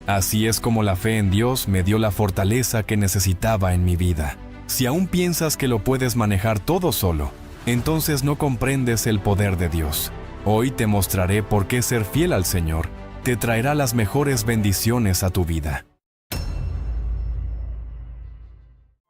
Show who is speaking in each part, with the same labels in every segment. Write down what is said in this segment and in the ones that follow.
Speaker 1: Así es como la fe en Dios me dio la fortaleza que necesitaba en mi vida. Si aún piensas que lo puedes manejar todo solo, entonces no comprendes el poder de Dios. Hoy te mostraré por qué ser fiel al Señor te traerá las mejores bendiciones a tu vida.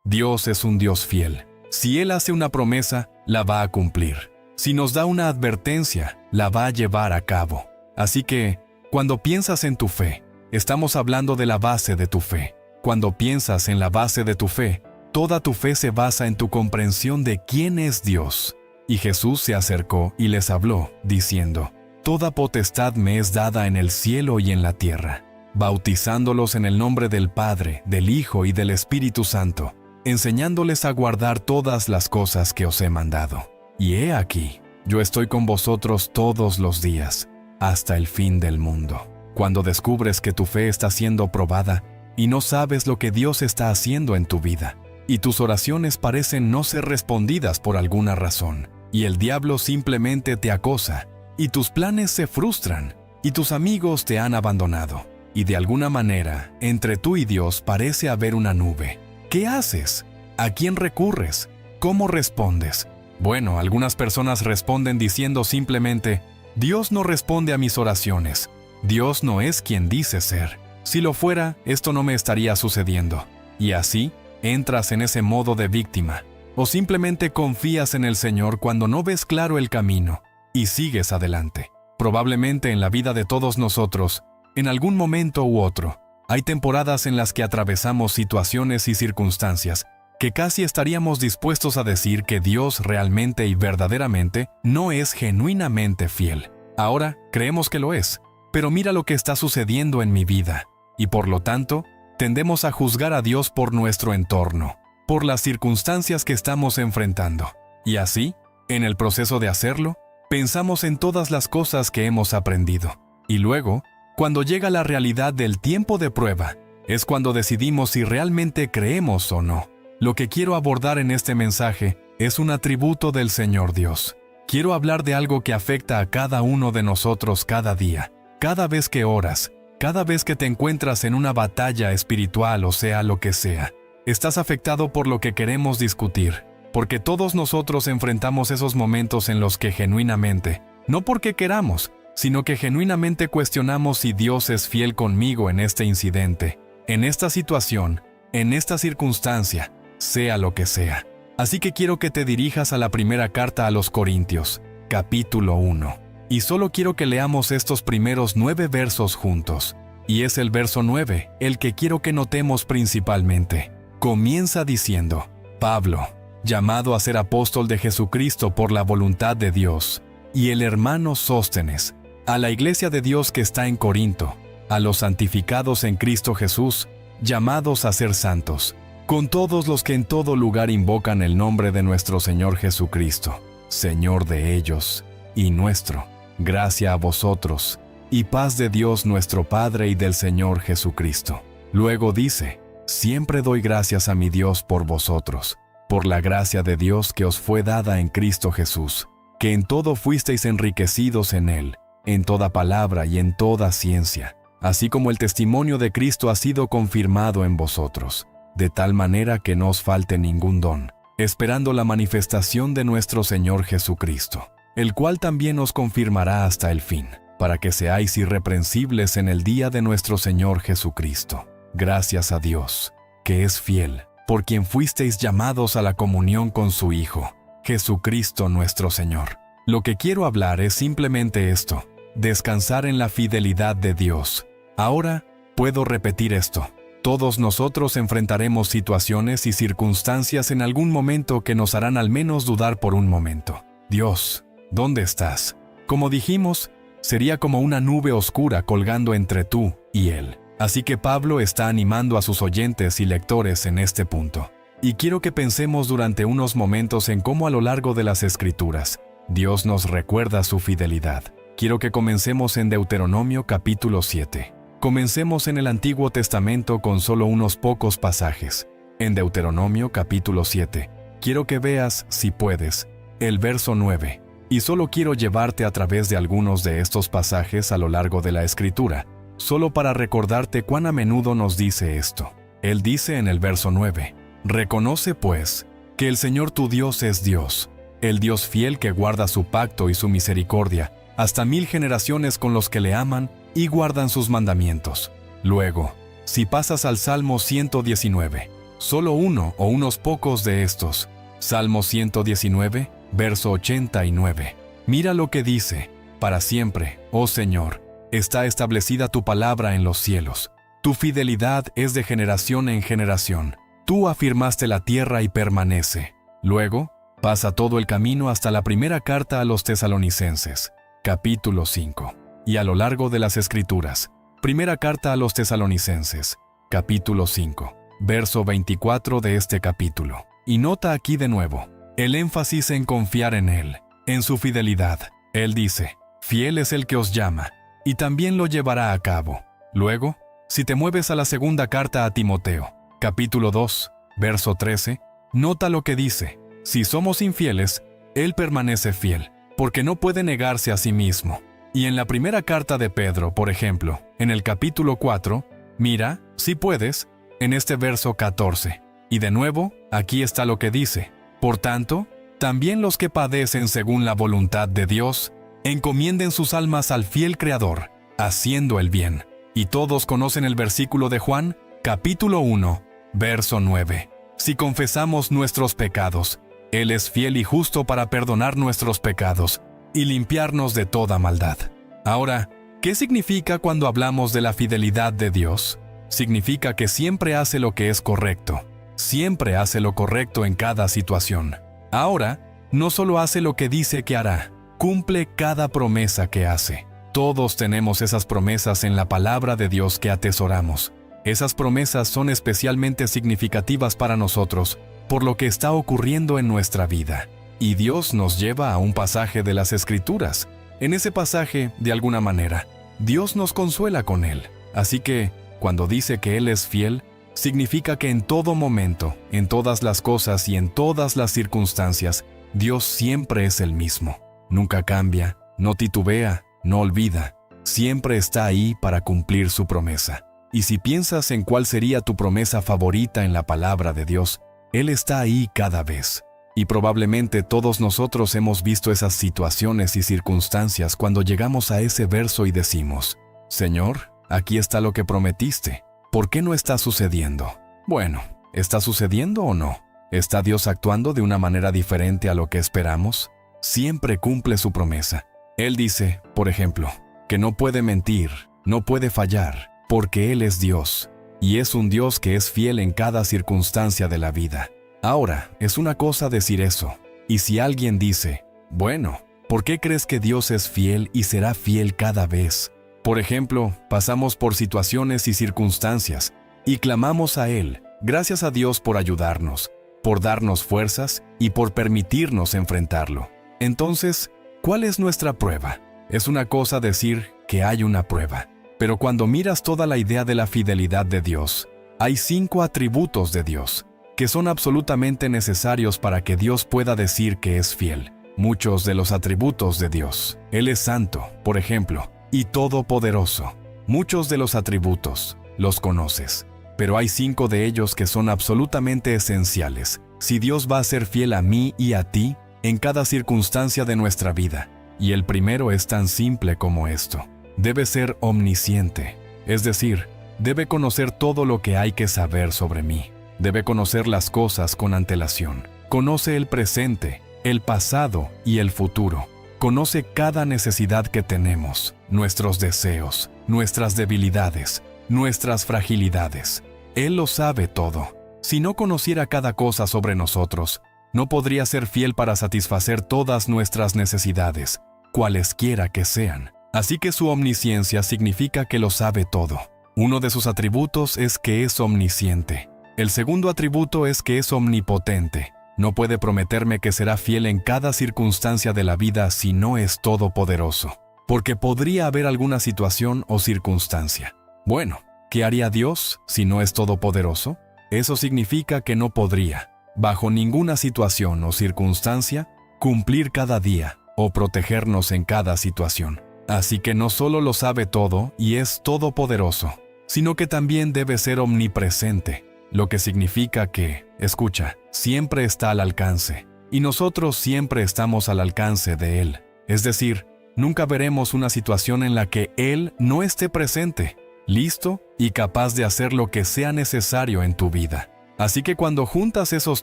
Speaker 1: Dios es un Dios fiel. Si Él hace una promesa, la va a cumplir. Si nos da una advertencia, la va a llevar a cabo. Así que, cuando piensas en tu fe, estamos hablando de la base de tu fe. Cuando piensas en la base de tu fe, toda tu fe se basa en tu comprensión de quién es Dios. Y Jesús se acercó y les habló, diciendo: Toda potestad me es dada en el cielo y en la tierra, bautizándolos en el nombre del Padre, del Hijo y del Espíritu Santo, enseñándoles a guardar todas las cosas que os he mandado. Y he aquí, yo estoy con vosotros todos los días, hasta el fin del mundo. Cuando descubres que tu fe está siendo probada y no sabes lo que Dios está haciendo en tu vida, y tus oraciones parecen no ser respondidas por alguna razón, y el diablo simplemente te acosa, y tus planes se frustran, y tus amigos te han abandonado, y de alguna manera, entre tú y Dios parece haber una nube. ¿Qué haces? ¿A quién recurres? ¿Cómo respondes? Bueno, algunas personas responden diciendo simplemente: Dios no responde a mis oraciones. Dios no es quien dice ser. Si lo fuera, esto no me estaría sucediendo. Y así, entras en ese modo de víctima. O simplemente confías en el Señor cuando no ves claro el camino y sigues adelante. Probablemente en la vida de todos nosotros, en algún momento u otro, hay temporadas en las que atravesamos situaciones y circunstancias que casi estaríamos dispuestos a decir que Dios realmente y verdaderamente no es genuinamente fiel. Ahora creemos que lo es, pero mira lo que está sucediendo en mi vida, y por lo tanto, tendemos a juzgar a Dios por nuestro entorno, por las circunstancias que estamos enfrentando. Y así, en el proceso de hacerlo, pensamos en todas las cosas que hemos aprendido. Y luego, cuando llega la realidad del tiempo de prueba, es cuando decidimos si realmente creemos o no. Lo que quiero abordar en este mensaje es un atributo del Señor Dios. Quiero hablar de algo que afecta a cada uno de nosotros cada día, cada vez que oras, cada vez que te encuentras en una batalla espiritual o sea lo que sea. Estás afectado por lo que queremos discutir, porque todos nosotros enfrentamos esos momentos en los que genuinamente, no porque queramos, sino que genuinamente cuestionamos si Dios es fiel conmigo en este incidente, en esta situación, en esta circunstancia, sea lo que sea. Así que quiero que te dirijas a la primera carta a los Corintios, capítulo 1. Y solo quiero que leamos estos primeros 9 versos juntos. Y es el verso 9 el que quiero que notemos principalmente. Comienza diciendo: Pablo, llamado a ser apóstol de Jesucristo por la voluntad de Dios, y el hermano Sóstenes, a la iglesia de Dios que está en Corinto, a los santificados en Cristo Jesús, llamados a ser santos, con todos los que en todo lugar invocan el nombre de nuestro Señor Jesucristo, Señor de ellos y nuestro. Gracia a vosotros, y paz de Dios nuestro Padre y del Señor Jesucristo. Luego dice: Siempre doy gracias a mi Dios por vosotros, por la gracia de Dios que os fue dada en Cristo Jesús, que en todo fuisteis enriquecidos en Él, en toda palabra y en toda ciencia, así como el testimonio de Cristo ha sido confirmado en vosotros, de tal manera que no os falte ningún don, esperando la manifestación de nuestro Señor Jesucristo, el cual también os confirmará hasta el fin, para que seáis irreprensibles en el día de nuestro Señor Jesucristo. Gracias a Dios, que es fiel, por quien fuisteis llamados a la comunión con su Hijo, Jesucristo nuestro Señor. Lo que quiero hablar es simplemente esto: descansar en la fidelidad de Dios. Ahora, puedo repetir esto. Todos nosotros enfrentaremos situaciones y circunstancias en algún momento que nos harán al menos dudar por un momento. Dios, ¿dónde estás? Como dijimos, sería como una nube oscura colgando entre tú y Él. Así que Pablo está animando a sus oyentes y lectores en este punto. Y quiero que pensemos durante unos momentos en cómo a lo largo de las Escrituras, Dios nos recuerda su fidelidad. Quiero que comencemos en Deuteronomio capítulo 7. Comencemos en el Antiguo Testamento con solo unos pocos pasajes. En Deuteronomio capítulo 7, quiero que veas, si puedes, el verso 9. Y solo quiero llevarte a través de algunos de estos pasajes a lo largo de la Escritura, solo para recordarte cuán a menudo nos dice esto. Él dice en el verso 9, «Reconoce, pues, que el Señor tu Dios es Dios, el Dios fiel que guarda su pacto y su misericordia, hasta 1000 generaciones con los que le aman y guardan sus mandamientos». Luego, si pasas al Salmo 119, solo uno o unos pocos de estos, Salmo 119, verso 89. Mira lo que dice: «Para siempre, oh Señor, está establecida tu palabra en los cielos. Tu fidelidad es de generación en generación. Tú afirmaste la tierra y permanece». Luego, pasa todo el camino hasta la primera carta a los Tesalonicenses, capítulo 5. Y a lo largo de las Escrituras, primera carta a los Tesalonicenses, capítulo 5, verso 24 de este capítulo. Y nota aquí de nuevo el énfasis en confiar en Él, en su fidelidad. Él dice: «Fiel es el que os llama, y también lo llevará a cabo». Luego, si te mueves a la segunda carta a Timoteo, capítulo 2, verso 13, nota lo que dice: «Si somos infieles, Él permanece fiel, porque no puede negarse a sí mismo». Y en la primera carta de Pedro, por ejemplo, en el capítulo 4, mira, si puedes, en este verso 14. Y de nuevo, aquí está lo que dice: «Por tanto, también los que padecen según la voluntad de Dios, encomienden sus almas al fiel Creador, haciendo el bien». Y todos conocen el versículo de Juan, capítulo 1, verso 9. «Si confesamos nuestros pecados, Él es fiel y justo para perdonar nuestros pecados y limpiarnos de toda maldad». Ahora, ¿qué significa cuando hablamos de la fidelidad de Dios? Significa que siempre hace lo que es correcto. Siempre hace lo correcto en cada situación. Ahora, no solo hace lo que dice que hará, cumple cada promesa que hace. Todos tenemos esas promesas en la palabra de Dios que atesoramos. Esas promesas son especialmente significativas para nosotros por lo que está ocurriendo en nuestra vida. Y Dios nos lleva a un pasaje de las Escrituras. En ese pasaje, de alguna manera, Dios nos consuela con Él. Así que, cuando dice que Él es fiel, significa que en todo momento, en todas las cosas y en todas las circunstancias, Dios siempre es el mismo. Nunca cambia, no titubea, no olvida. Siempre está ahí para cumplir su promesa. Y si piensas en cuál sería tu promesa favorita en la palabra de Dios, Él está ahí cada vez. Y probablemente todos nosotros hemos visto esas situaciones y circunstancias cuando llegamos a ese verso y decimos: «Señor, aquí está lo que prometiste. ¿Por qué no está sucediendo?». Bueno, ¿está sucediendo o no? ¿Está Dios actuando de una manera diferente a lo que esperamos? Siempre cumple su promesa. Él dice, por ejemplo, que no puede mentir, no puede fallar, porque Él es Dios, y es un Dios que es fiel en cada circunstancia de la vida. Ahora, es una cosa decir eso, y si alguien dice: «Bueno, ¿por qué crees que Dios es fiel y será fiel cada vez?». Por ejemplo, pasamos por situaciones y circunstancias, y clamamos a Él, gracias a Dios por ayudarnos, por darnos fuerzas y por permitirnos enfrentarlo. Entonces, ¿cuál es nuestra prueba? Es una cosa decir que hay una prueba, pero cuando miras toda la idea de la fidelidad de Dios, hay 5 atributos de Dios que son absolutamente necesarios para que Dios pueda decir que es fiel. Muchos de los atributos de Dios. Él es santo, por ejemplo, y todopoderoso. Muchos de los atributos los conoces, pero hay 5 de ellos que son absolutamente esenciales si Dios va a ser fiel a mí y a ti en cada circunstancia de nuestra vida. Y el primero es tan simple como esto: debe ser omnisciente, es decir, debe conocer todo lo que hay que saber sobre mí. Debe conocer las cosas con antelación. Conoce el presente, el pasado y el futuro. Conoce cada necesidad que tenemos, nuestros deseos, nuestras debilidades, nuestras fragilidades. Él lo sabe todo. Si no conociera cada cosa sobre nosotros, no podría ser fiel para satisfacer todas nuestras necesidades, cualesquiera que sean. Así que su omnisciencia significa que lo sabe todo. Uno de sus atributos es que es omnisciente. El segundo atributo es que es omnipotente. No puede prometerme que será fiel en cada circunstancia de la vida si no es todopoderoso, porque podría haber alguna situación o circunstancia. Bueno, ¿qué haría Dios si no es todopoderoso? Eso significa que no podría, bajo ninguna situación o circunstancia, cumplir cada día o protegernos en cada situación. Así que no solo lo sabe todo y es todopoderoso, sino que también debe ser omnipresente, lo que significa que, escucha, siempre está al alcance, y nosotros siempre estamos al alcance de Él. Es decir, nunca veremos una situación en la que Él no esté presente, listo y capaz de hacer lo que sea necesario en tu vida. Así que cuando juntas esos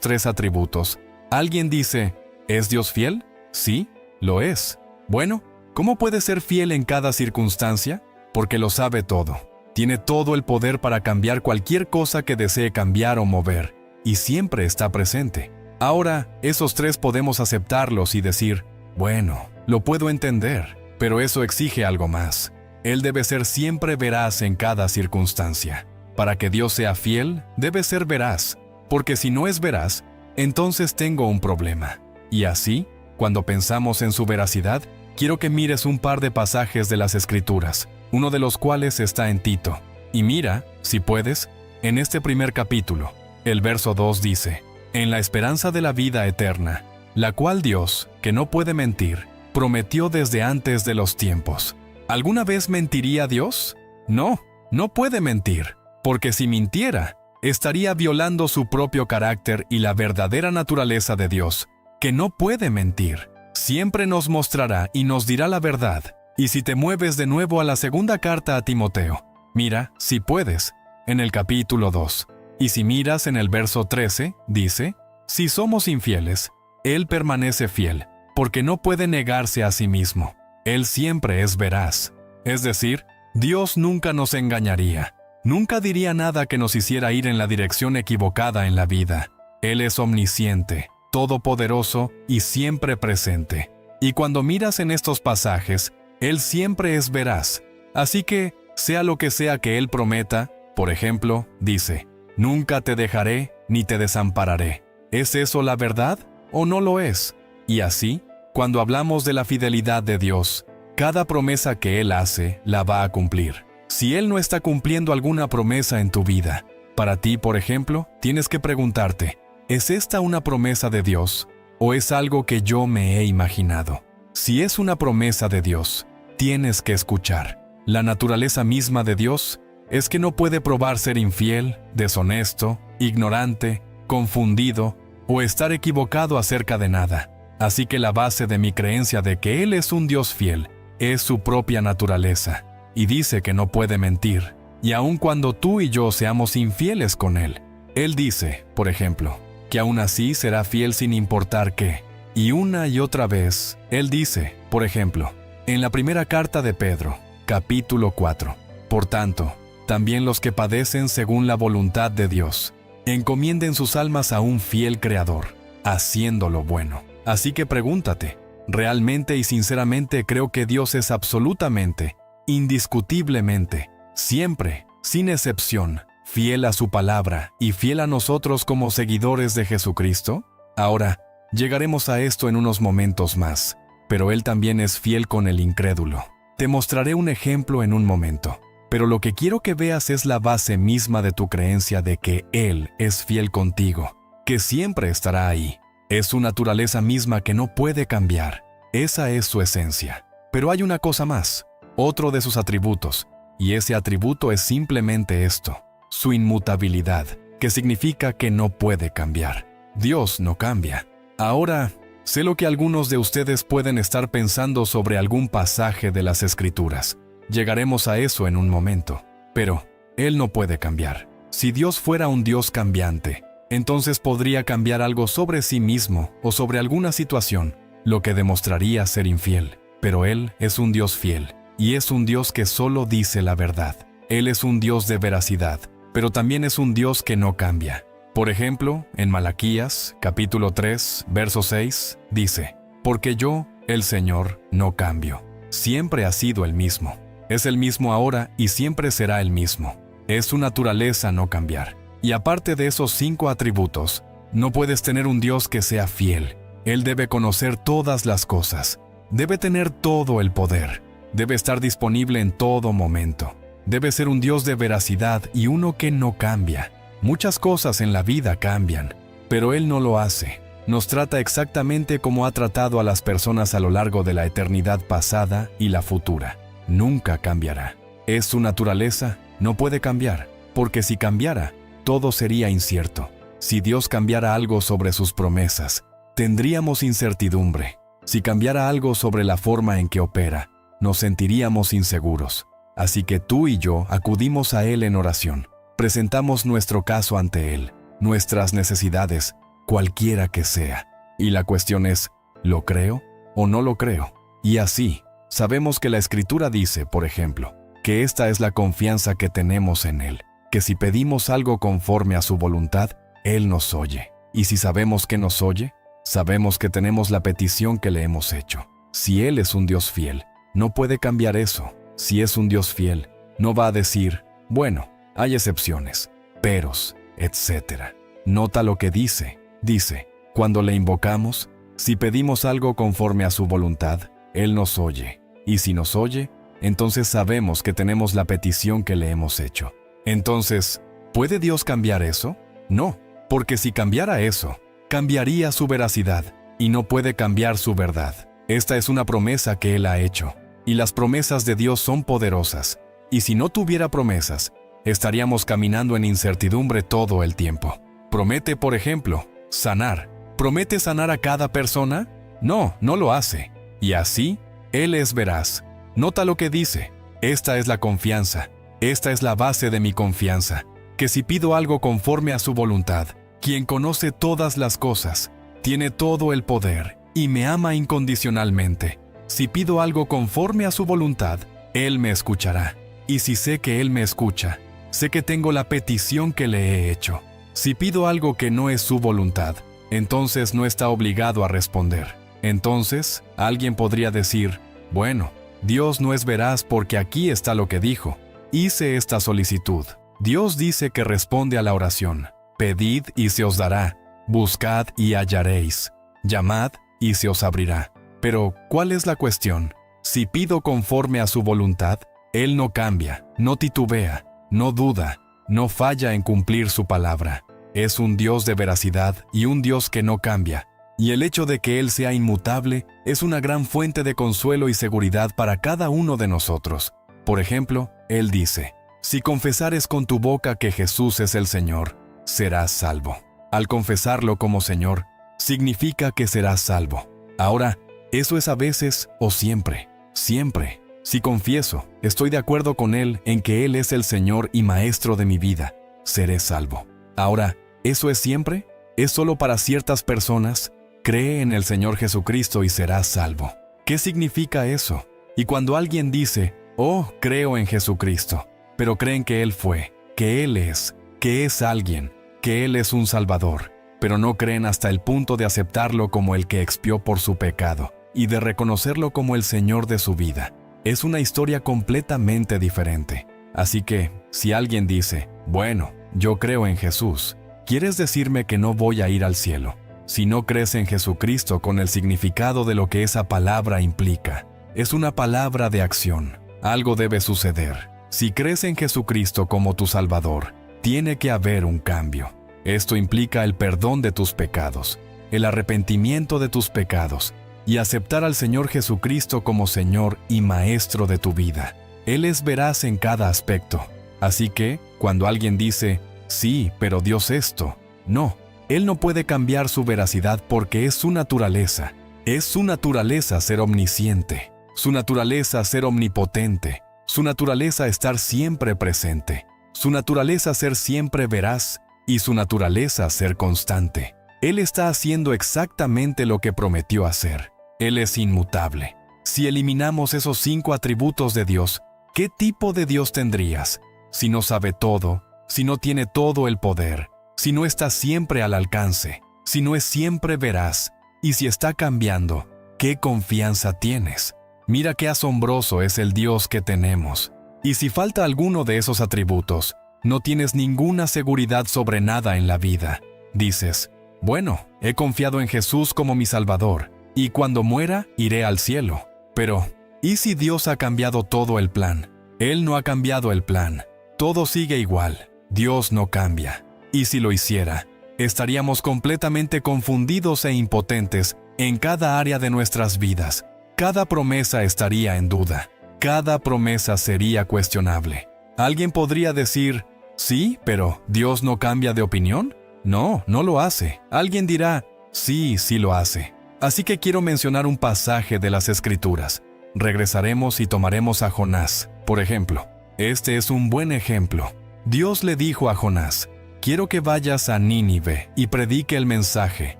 Speaker 1: tres atributos, alguien dice, ¿es Dios fiel? Sí, lo es. Bueno, ¿cómo puede ser fiel en cada circunstancia? Porque lo sabe todo. Tiene todo el poder para cambiar cualquier cosa que desee cambiar o mover, y siempre está presente. Ahora, esos tres podemos aceptarlos y decir, bueno, lo puedo entender, pero eso exige algo más. Él debe ser siempre veraz en cada circunstancia. Para que Dios sea fiel, debe ser veraz, porque si no es veraz, entonces tengo un problema. Y así, cuando pensamos en su veracidad, quiero que mires un par de pasajes de las Escrituras, uno de los cuales está en Tito. Y mira, si puedes, en este primer capítulo, el verso 2 dice, en la esperanza de la vida eterna, la cual Dios, que no puede mentir, prometió desde antes de los tiempos. ¿Alguna vez mentiría Dios? No, no puede mentir, porque si mintiera, estaría violando su propio carácter y la verdadera naturaleza de Dios, que no puede mentir. Siempre nos mostrará y nos dirá la verdad. Y si te mueves de nuevo a la segunda carta a Timoteo, mira, si puedes, en el capítulo 2. Y si miras en el verso 13, dice, si somos infieles, Él permanece fiel, porque no puede negarse a sí mismo. Él siempre es veraz. Es decir, Dios nunca nos engañaría. Nunca diría nada que nos hiciera ir en la dirección equivocada en la vida. Él es omnisciente, todopoderoso y siempre presente. Y cuando miras en estos pasajes, Él siempre es veraz. Así que, sea lo que sea que Él prometa, por ejemplo, dice, nunca te dejaré ni te desampararé. ¿Es eso la verdad o no lo es? Y así, cuando hablamos de la fidelidad de Dios, cada promesa que Él hace la va a cumplir. Si Él no está cumpliendo alguna promesa en tu vida, para ti, por ejemplo, tienes que preguntarte, ¿es esta una promesa de Dios o es algo que yo me he imaginado? Si es una promesa de Dios, tienes que escuchar. La naturaleza misma de Dios es que no puede probar ser infiel, deshonesto, ignorante, confundido o estar equivocado acerca de nada. Así que la base de mi creencia de que Él es un Dios fiel es su propia naturaleza, y dice que no puede mentir. Y aun cuando tú y yo seamos infieles con Él, Él dice, por ejemplo, que aún así será fiel sin importar qué. Y una y otra vez, Él dice, por ejemplo, en la primera carta de Pedro, capítulo 4, por tanto, también los que padecen según la voluntad de Dios, encomienden sus almas a un fiel Creador, haciendo lo bueno. Así que pregúntate, ¿realmente y sinceramente creo que Dios es absolutamente, indiscutiblemente, siempre, sin excepción, fiel a su palabra y fiel a nosotros como seguidores de Jesucristo? Ahora, llegaremos a esto en unos momentos más, pero Él también es fiel con el incrédulo. Te mostraré un ejemplo en un momento, pero lo que quiero que veas es la base misma de tu creencia de que Él es fiel contigo, que siempre estará ahí. Es su naturaleza misma que no puede cambiar. Esa es su esencia. Pero hay una cosa más, otro de sus atributos, y ese atributo es simplemente esto, su inmutabilidad, que significa que no puede cambiar. Dios no cambia. Ahora, sé lo que algunos de ustedes pueden estar pensando sobre algún pasaje de las Escrituras. Llegaremos a eso en un momento. Pero, Él no puede cambiar. Si Dios fuera un Dios cambiante, entonces podría cambiar algo sobre sí mismo o sobre alguna situación, lo que demostraría ser infiel. Pero Él es un Dios fiel, y es un Dios que solo dice la verdad. Él es un Dios de veracidad, pero también es un Dios que no cambia. Por ejemplo, en Malaquías, capítulo 3, verso 6, dice, «Porque yo, el Señor, no cambio. Siempre ha sido el mismo. Es el mismo ahora y siempre será el mismo. Es su naturaleza no cambiar». Y aparte de esos 5 atributos, no puedes tener un Dios que sea fiel. Él debe conocer todas las cosas. Debe tener todo el poder. Debe estar disponible en todo momento. Debe ser un Dios de veracidad y uno que no cambia. Muchas cosas en la vida cambian, pero Él no lo hace. nos trata exactamente como ha tratado a las personas a lo largo de la eternidad pasada y la futura. Nunca cambiará. Es su naturaleza, no puede cambiar, porque si cambiara, todo sería incierto. Si Dios cambiara algo sobre sus promesas, tendríamos incertidumbre. Si cambiara algo sobre la forma en que opera, nos sentiríamos inseguros. Así que tú y yo acudimos a Él en oración. Presentamos nuestro caso ante Él, nuestras necesidades, cualquiera que sea. Y la cuestión es, ¿lo creo o no lo creo? Y así, sabemos que la Escritura dice, por ejemplo, que esta es la confianza que tenemos en Él, que si pedimos algo conforme a su voluntad, Él nos oye. Y si sabemos que nos oye, sabemos que tenemos la petición que le hemos hecho. Si Él es un Dios fiel, no puede cambiar eso. Si es un Dios fiel, no va a decir, bueno, hay excepciones, peros, etc. Nota lo que dice. Dice, cuando le invocamos, si pedimos algo conforme a su voluntad, Él nos oye. Y si nos oye, entonces sabemos que tenemos la petición que le hemos hecho. Entonces, ¿puede Dios cambiar eso? No, porque si cambiara eso, cambiaría su veracidad, y no puede cambiar su verdad. Esta es una promesa que Él ha hecho, y las promesas de Dios son poderosas. Y si no tuviera promesas, estaríamos caminando en incertidumbre todo el tiempo. Promete, por ejemplo, sanar. ¿Promete sanar a cada persona? No, no lo hace. Y así, Él es veraz. Nota lo que dice. Esta es la confianza. Esta es la base de mi confianza. Que si pido algo conforme a su voluntad, quien conoce todas las cosas, tiene todo el poder y me ama incondicionalmente. Si pido algo conforme a su voluntad, Él me escuchará. Y si sé que Él me escucha, sé que tengo la petición que le he hecho. Si pido algo que no es su voluntad, entonces no está obligado a responder. Entonces, alguien podría decir, bueno, Dios no es veraz porque aquí está lo que dijo. Hice esta solicitud. Dios dice que responde a la oración. Pedid y se os dará. Buscad y hallaréis. Llamad y se os abrirá. Pero, ¿cuál es la cuestión? Si pido conforme a su voluntad, Él no cambia, no titubea, no duda, no falla en cumplir su palabra. Es un Dios de veracidad y un Dios que no cambia. Y el hecho de que Él sea inmutable es una gran fuente de consuelo y seguridad para cada uno de nosotros. Por ejemplo, Él dice, si confesares con tu boca que Jesús es el Señor, serás salvo. Al confesarlo como Señor, significa que serás salvo. Ahora, eso es a veces o siempre. Siempre. Si confieso, estoy de acuerdo con Él en que Él es el Señor y Maestro de mi vida, seré salvo. Ahora, ¿eso es siempre? ¿Es solo para ciertas personas? Cree en el Señor Jesucristo y serás salvo. ¿Qué significa eso? Y cuando alguien dice, oh, creo en Jesucristo, pero creen que Él fue, que Él es, que es alguien, que Él es un Salvador, pero no creen hasta el punto de aceptarlo como el que expió por su pecado y de reconocerlo como el Señor de su vida. Es una historia completamente diferente. Así que, si alguien dice, bueno, yo creo en Jesús, ¿quieres decirme que no voy a ir al cielo? Si no crees en Jesucristo con el significado de lo que esa palabra implica, es una palabra de acción. Algo debe suceder. Si crees en Jesucristo como tu Salvador, tiene que haber un cambio. Esto implica el perdón de tus pecados, el arrepentimiento de tus pecados y aceptar al Señor Jesucristo como Señor y Maestro de tu vida. Él es veraz en cada aspecto. Así que, cuando alguien dice, sí, pero Dios esto, no. Él no puede cambiar su veracidad porque es su naturaleza. Es su naturaleza ser omnisciente, su naturaleza ser omnipotente, su naturaleza estar siempre presente, su naturaleza ser siempre veraz y su naturaleza ser constante. Él está haciendo exactamente lo que prometió hacer. Él es inmutable. Si eliminamos esos 5 atributos de Dios, ¿qué tipo de Dios tendrías? Si no sabe todo, si no tiene todo el poder, si no está siempre al alcance, si no es siempre veraz, y si está cambiando, ¿qué confianza tienes? Mira qué asombroso es el Dios que tenemos. Y si falta alguno de esos atributos, no tienes ninguna seguridad sobre nada en la vida. Dices, bueno, he confiado en Jesús como mi Salvador, y cuando muera, iré al cielo. Pero, ¿y si Dios ha cambiado todo el plan? Él no ha cambiado el plan. Todo sigue igual. Dios no cambia. Y si lo hiciera, estaríamos completamente confundidos e impotentes en cada área de nuestras vidas. Cada promesa estaría en duda. Cada promesa sería cuestionable. Alguien podría decir, sí, pero ¿Dios no cambia de opinión? No, no lo hace. Alguien dirá, sí, sí lo hace. Así que quiero mencionar un pasaje de las Escrituras. Regresaremos y tomaremos a Jonás, por ejemplo. Este es un buen ejemplo. Dios le dijo a Jonás, quiero que vayas a Nínive y predique el mensaje.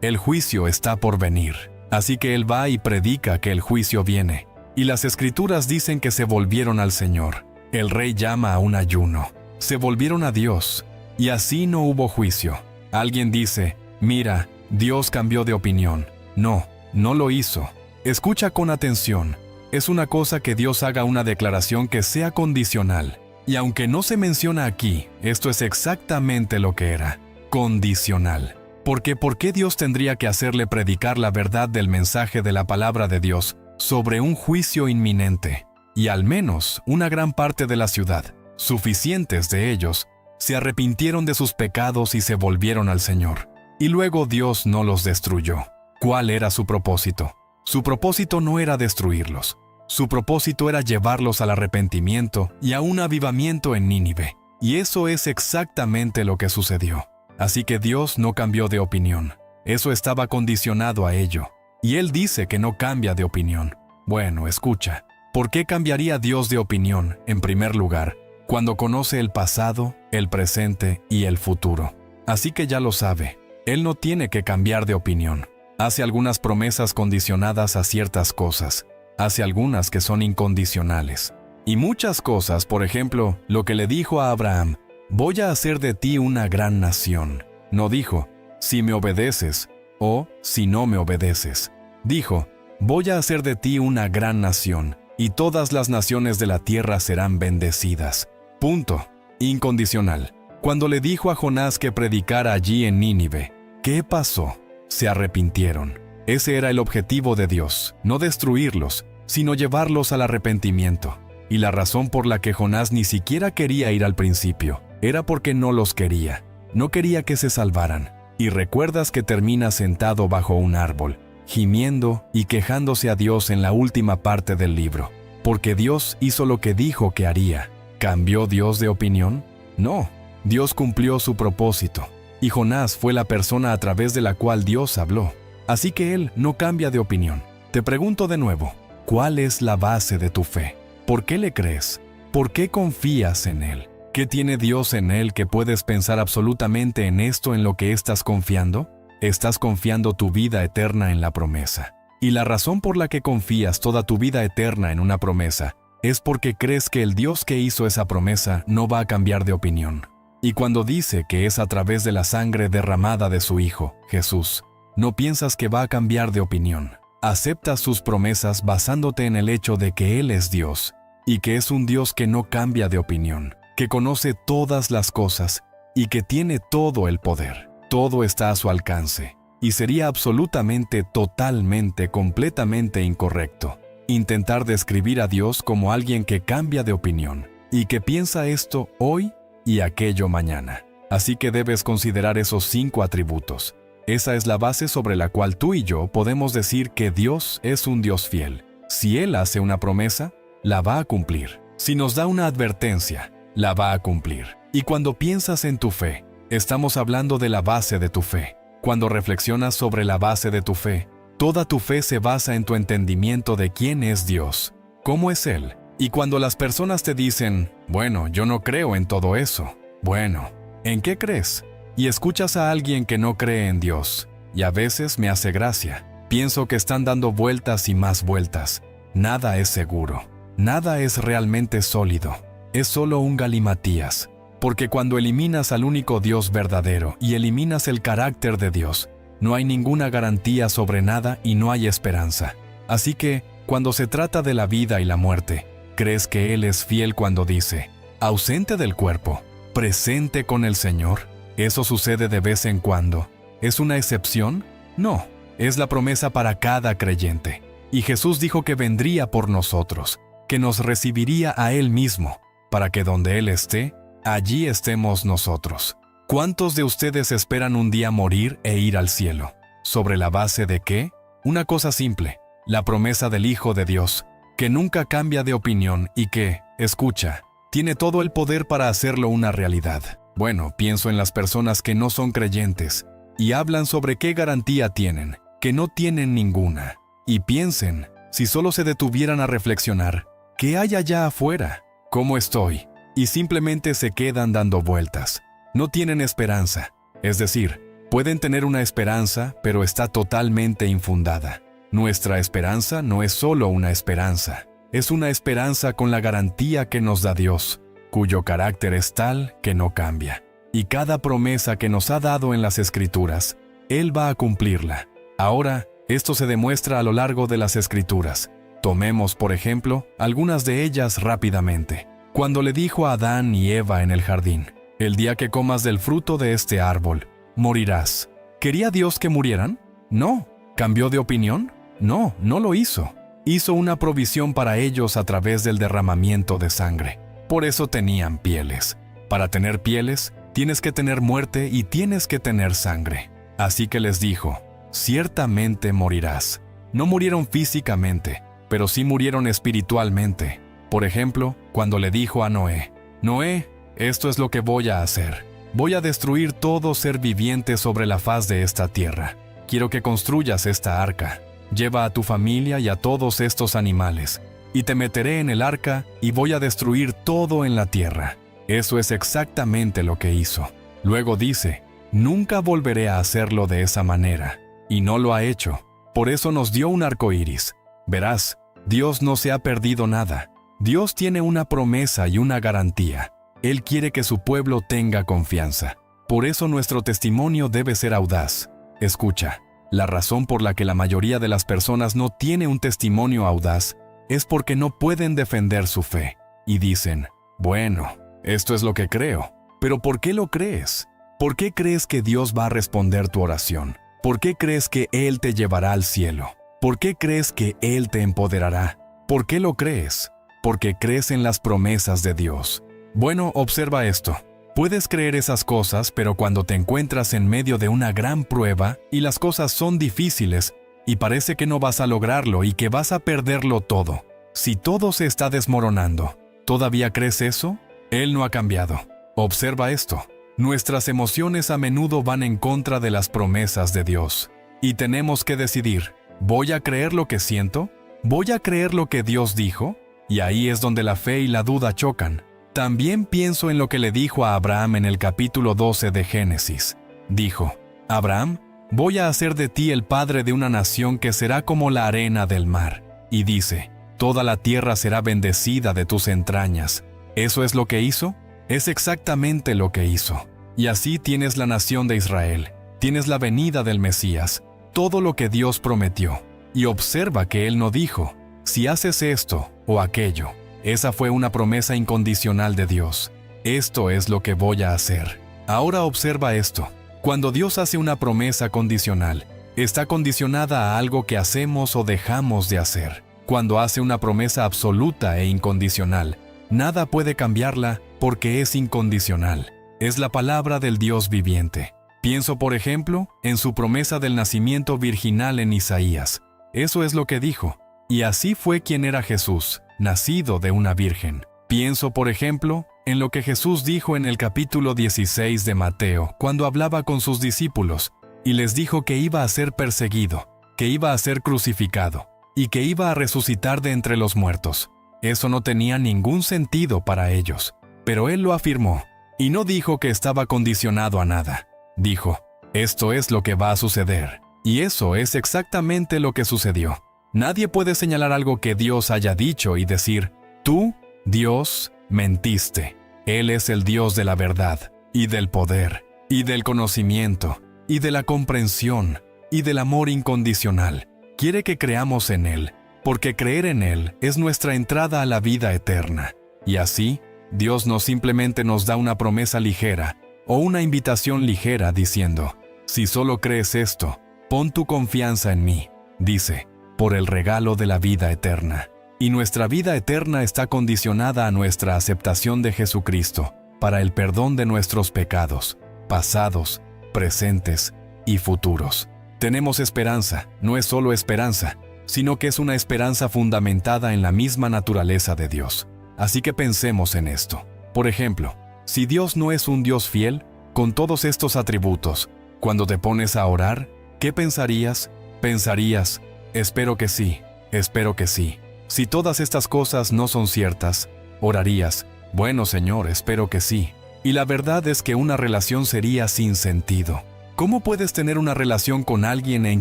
Speaker 1: El juicio está por venir. Así que él va y predica que el juicio viene. Y las Escrituras dicen que se volvieron al Señor. El rey llama a un ayuno. Se volvieron a Dios. Y así no hubo juicio. Alguien dice, mira, Dios cambió de opinión. No, no lo hizo. Escucha con atención. Es una cosa que Dios haga una declaración que sea condicional. Y aunque no se menciona aquí, esto es exactamente lo que era. Condicional. Porque ¿por qué Dios tendría que hacerle predicar la verdad del mensaje de la palabra de Dios sobre un juicio inminente? Y al menos una gran parte de la ciudad, suficientes de ellos, se arrepintieron de sus pecados y se volvieron al Señor. Y luego Dios no los destruyó. ¿Cuál era su propósito? Su propósito no era destruirlos. Su propósito era llevarlos al arrepentimiento y a un avivamiento en Nínive. Y eso es exactamente lo que sucedió. Así que Dios no cambió de opinión. Eso estaba condicionado a ello. Y Él dice que no cambia de opinión. Bueno, escucha. ¿Por qué cambiaría Dios de opinión, en primer lugar, cuando conoce el pasado, el presente y el futuro? Así que ya lo sabe. Él no tiene que cambiar de opinión. Hace algunas promesas condicionadas a ciertas cosas. Hace algunas que son incondicionales. Y muchas cosas, por ejemplo, lo que le dijo a Abraham, voy a hacer de ti una gran nación. No dijo, si me obedeces, o si no me obedeces. Dijo, voy a hacer de ti una gran nación, y todas las naciones de la tierra serán bendecidas. Punto. Incondicional. Cuando le dijo a Jonás que predicara allí en Nínive, ¿qué pasó? Se arrepintieron. Ese era el objetivo de Dios, no destruirlos, sino llevarlos al arrepentimiento. Y la razón por la que Jonás ni siquiera quería ir al principio, era porque no los quería. No quería que se salvaran. Y recuerdas que termina sentado bajo un árbol, gimiendo y quejándose a Dios en la última parte del libro. Porque Dios hizo lo que dijo que haría. ¿Cambió Dios de opinión? No. Dios cumplió su propósito. Y Jonás fue la persona a través de la cual Dios habló. Así que él no cambia de opinión. Te pregunto de nuevo, ¿cuál es la base de tu fe? ¿Por qué le crees? ¿Por qué confías en él? ¿Qué tiene Dios en él que puedes pensar absolutamente en esto en lo que estás confiando? Estás confiando tu vida eterna en la promesa. Y la razón por la que confías toda tu vida eterna en una promesa es porque crees que el Dios que hizo esa promesa no va a cambiar de opinión. Y cuando dice que es a través de la sangre derramada de su Hijo, Jesús, no piensas que va a cambiar de opinión. Aceptas sus promesas basándote en el hecho de que Él es Dios, y que es un Dios que no cambia de opinión, que conoce todas las cosas, y que tiene todo el poder. Todo está a su alcance, y sería absolutamente, totalmente, completamente incorrecto intentar describir a Dios como alguien que cambia de opinión, y que piensa esto hoy y aquello mañana. Así que debes considerar esos 5 atributos. Esa es la base sobre la cual tú y yo podemos decir que Dios es un Dios fiel. Si Él hace una promesa, la va a cumplir. Si nos da una advertencia, la va a cumplir. Y cuando piensas en tu fe, estamos hablando de la base de tu fe. Cuando reflexionas sobre la base de tu fe, toda tu fe se basa en tu entendimiento de quién es Dios, cómo es Él. Y cuando las personas te dicen, bueno, yo no creo en todo eso. Bueno, ¿en qué crees? Y escuchas a alguien que no cree en Dios, y a veces me hace gracia. Pienso que están dando vueltas y más vueltas. Nada es seguro. Nada es realmente sólido. Es solo un galimatías. Porque cuando eliminas al único Dios verdadero y eliminas el carácter de Dios, no hay ninguna garantía sobre nada y no hay esperanza. Así que, cuando se trata de la vida y la muerte, ¿crees que Él es fiel cuando dice, ausente del cuerpo, presente con el Señor? ¿Eso sucede de vez en cuando? ¿Es una excepción? No, es la promesa para cada creyente. Y Jesús dijo que vendría por nosotros, que nos recibiría a Él mismo, para que donde Él esté, allí estemos nosotros. ¿Cuántos de ustedes esperan un día morir e ir al cielo? ¿Sobre la base de qué? Una cosa simple, la promesa del Hijo de Dios, que nunca cambia de opinión y que, escucha, tiene todo el poder para hacerlo una realidad. Bueno, pienso en las personas que no son creyentes y hablan sobre qué garantía tienen, que no tienen ninguna. Y piensen, si solo se detuvieran a reflexionar, ¿qué hay allá afuera? ¿Cómo estoy? Y simplemente se quedan dando vueltas. No tienen esperanza. Es decir, pueden tener una esperanza, pero está totalmente infundada. Nuestra esperanza no es solo una esperanza. Es una esperanza con la garantía que nos da Dios, cuyo carácter es tal que no cambia. Y cada promesa que nos ha dado en las Escrituras, Él va a cumplirla. Ahora, esto se demuestra a lo largo de las Escrituras. Tomemos, por ejemplo, algunas de ellas rápidamente. Cuando le dijo a Adán y Eva en el jardín, el día que comas del fruto de este árbol, morirás. ¿Quería Dios que murieran? No. ¿Cambió de opinión? No, no lo hizo. Hizo una provisión para ellos a través del derramamiento de sangre. Por eso tenían pieles. Para tener pieles, tienes que tener muerte y tienes que tener sangre. Así que les dijo, ciertamente morirás. No murieron físicamente, pero sí murieron espiritualmente. Por ejemplo, cuando le dijo a Noé, Noé, esto es lo que voy a hacer. Voy a destruir todo ser viviente sobre la faz de esta tierra. Quiero que construyas esta arca. Lleva a tu familia y a todos estos animales, y te meteré en el arca y voy a destruir todo en la tierra. Eso es exactamente lo que hizo. Luego dice, nunca volveré a hacerlo de esa manera. Y no lo ha hecho. Por eso nos dio un arco iris. Verás, Dios no se ha perdido nada. Dios tiene una promesa y una garantía. Él quiere que su pueblo tenga confianza. Por eso nuestro testimonio debe ser audaz. Escucha, la razón por la que la mayoría de las personas no tiene un testimonio audaz es porque no pueden defender su fe. Y dicen, bueno, esto es lo que creo. Pero ¿por qué lo crees? ¿Por qué crees que Dios va a responder tu oración? ¿Por qué crees que Él te llevará al cielo? ¿Por qué crees que Él te empoderará? ¿Por qué lo crees? Porque crees en las promesas de Dios. Bueno, observa esto. Puedes creer esas cosas, pero cuando te encuentras en medio de una gran prueba y las cosas son difíciles y parece que no vas a lograrlo y que vas a perderlo todo, si todo se está desmoronando, ¿todavía crees eso? Él no ha cambiado. Observa esto. Nuestras emociones a menudo van en contra de las promesas de Dios. Y tenemos que decidir, ¿voy a creer lo que siento? ¿Voy a creer lo que Dios dijo? Y ahí es donde la fe y la duda chocan. También pienso en lo que le dijo a Abraham en el capítulo 12 de Génesis. Dijo, Abraham, voy a hacer de ti el padre de una nación que será como la arena del mar. Y dice, toda la tierra será bendecida de tus entrañas. ¿Eso es lo que hizo? Es exactamente lo que hizo. Y así tienes la nación de Israel, tienes la venida del Mesías, todo lo que Dios prometió. Y observa que Él no dijo, si haces esto o aquello. Esa fue una promesa incondicional de Dios. Esto es lo que voy a hacer. Ahora observa esto. Cuando Dios hace una promesa condicional, está condicionada a algo que hacemos o dejamos de hacer. Cuando hace una promesa absoluta e incondicional, nada puede cambiarla porque es incondicional. Es la palabra del Dios viviente. Pienso, por ejemplo, en su promesa del nacimiento virginal en Isaías. Eso es lo que dijo. Y así fue quien era Jesús, nacido de una virgen. Pienso, por ejemplo, en lo que Jesús dijo en el capítulo 16 de Mateo, cuando hablaba con sus discípulos, y les dijo que iba a ser perseguido, que iba a ser crucificado, y que iba a resucitar de entre los muertos. Eso no tenía ningún sentido para ellos, pero Él lo afirmó, y no dijo que estaba condicionado a nada. Dijo, esto es lo que va a suceder, y eso es exactamente lo que sucedió. Nadie puede señalar algo que Dios haya dicho y decir, tú, Dios, mentiste. Él es el Dios de la verdad, y del poder, y del conocimiento, y de la comprensión, y del amor incondicional. Quiere que creamos en Él, porque creer en Él es nuestra entrada a la vida eterna. Y así, Dios no simplemente nos da una promesa ligera, o una invitación ligera diciendo, si solo crees esto, pon tu confianza en mí, dice, por el regalo de la vida eterna. Y nuestra vida eterna está condicionada a nuestra aceptación de Jesucristo, para el perdón de nuestros pecados. pasados, presentes y futuros. Tenemos esperanza, no es solo esperanza, sino que es una esperanza fundamentada en la misma naturaleza de Dios. Así que pensemos en esto. Por ejemplo, si Dios no es un Dios fiel, con todos estos atributos, cuando te pones a orar, ¿qué pensarías? Pensarías, espero que sí, espero que sí. Si todas estas cosas no son ciertas, orarías, bueno Señor, espero que sí. Y la verdad es que una relación sería sin sentido. ¿Cómo puedes tener una relación con alguien en